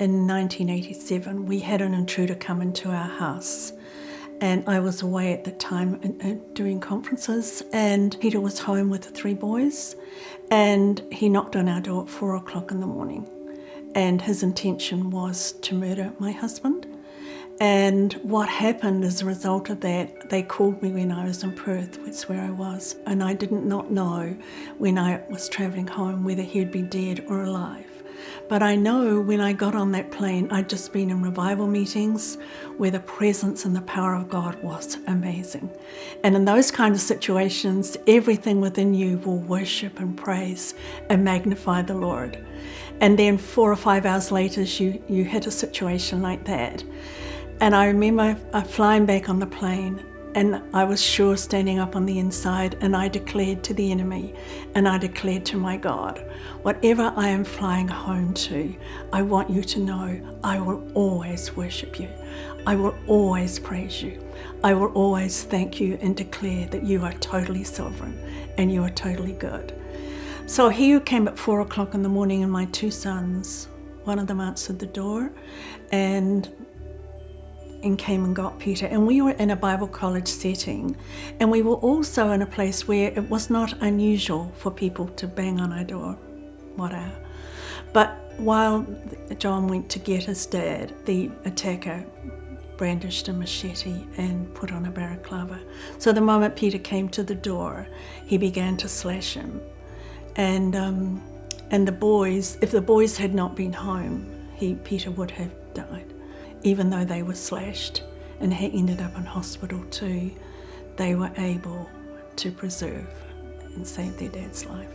in 1987, we had an intruder come into our house. And I was away at the time doing conferences, and Peter was home with the 3 boys, and he knocked on our door at 4 o'clock in the morning. And his intention was to murder my husband. And what happened as a result of that, they called me when I was in Perth, that's where I was, and I did not know when I was travelling home whether he'd be dead or alive. But I know when I got on that plane, I'd just been in revival meetings where the presence and the power of God was amazing. And in those kind of situations, everything within you will worship and praise and magnify the Lord. And then 4 or 5 hours later, you hit a situation like that. And I remember flying back on the plane, and I was sure standing up on the inside, and I declared to the enemy, and I declared to my God, whatever I am flying home to, I want you to know I will always worship you. I will always praise you. I will always thank you and declare that you are totally sovereign and you are totally good. So he came at 4 o'clock in the morning, and my 2 sons, one of them answered the door and came and got Peter. And we were in a Bible college setting, and we were also in a place where it was not unusual for people to bang on our door. But while John went to get his dad, the attacker brandished a machete and put on a balaclava. So the moment Peter came to the door, he began to slash him. And the boys, if the boys had not been home, Peter would have died. Even though they were slashed and had ended up in hospital too, they were able to preserve and save their dad's life.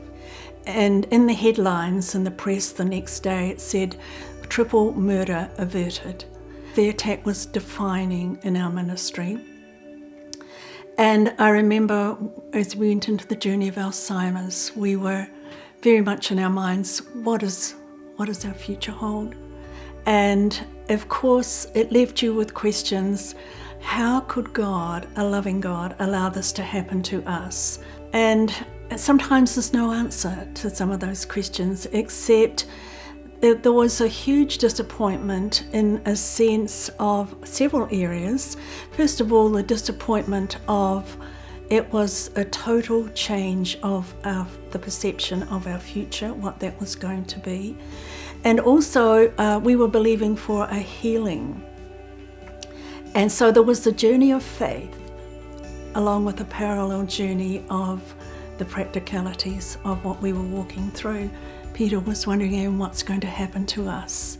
And in the headlines in the press the next day, it said, "Triple murder averted." The attack was defining in our ministry. And I remember as we went into the journey of Alzheimer's, we were very much in our minds, what does our future hold? And of course, it left you with questions. How could God, a loving God, allow this to happen to us? And sometimes there's no answer to some of those questions, except that there was a huge disappointment in a sense of several areas. First of all, the disappointment of it was a total change of the perception of our future, what that was going to be. And also, we were believing for a healing. And so there was the journey of faith, along with a parallel journey of the practicalities of what we were walking through. Peter was wondering what's going to happen to us.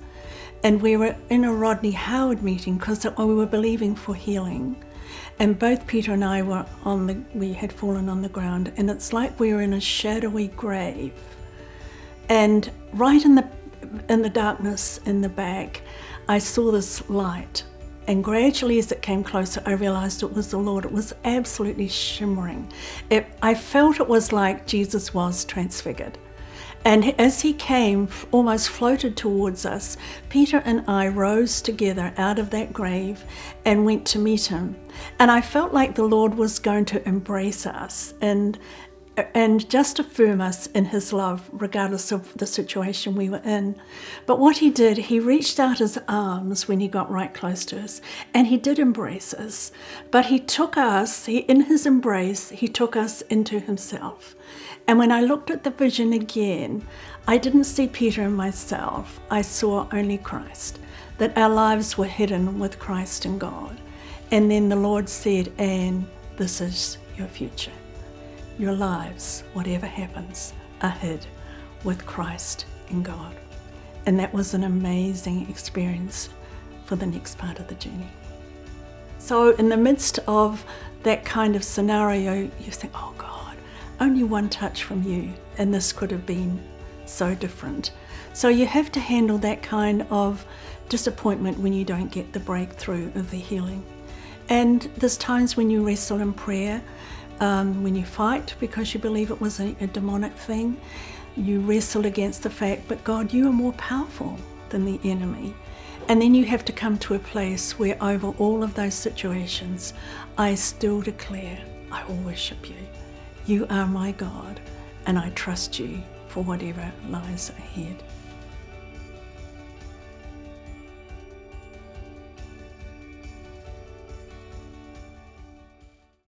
And we were in a Rodney Howard meeting because we were believing for healing. And both Peter and I we had fallen on the ground, and it's like we were in a shadowy grave. And right in the darkness in the back, I saw this light. And gradually as it came closer, I realized it was the Lord. It was absolutely shimmering. I felt it was like Jesus was transfigured. And as he came, almost floated towards us, Peter and I rose together out of that grave and went to meet him. And I felt like the Lord was going to embrace us and just affirm us in his love, regardless of the situation we were in. But what he did, he reached out his arms when he got right close to us, and he did embrace us. But he took us, in his embrace, he took us into himself. And when I looked at the vision again, I didn't see Peter and myself. I saw only Christ, that our lives were hidden with Christ and God. And then the Lord said, "Anne, this is your future. Your lives, whatever happens, are hid with Christ and God." And that was an amazing experience for the next part of the journey. So in the midst of that kind of scenario, you think, oh God, only one touch from you, and this could have been so different. So you have to handle that kind of disappointment when you don't get the breakthrough of the healing. And there's times when you wrestle in prayer, when you fight because you believe it was a demonic thing. You wrestle against the fact, but God, you are more powerful than the enemy. And then you have to come to a place where over all of those situations, I still declare, I will worship you. You are my God, and I trust you for whatever lies ahead.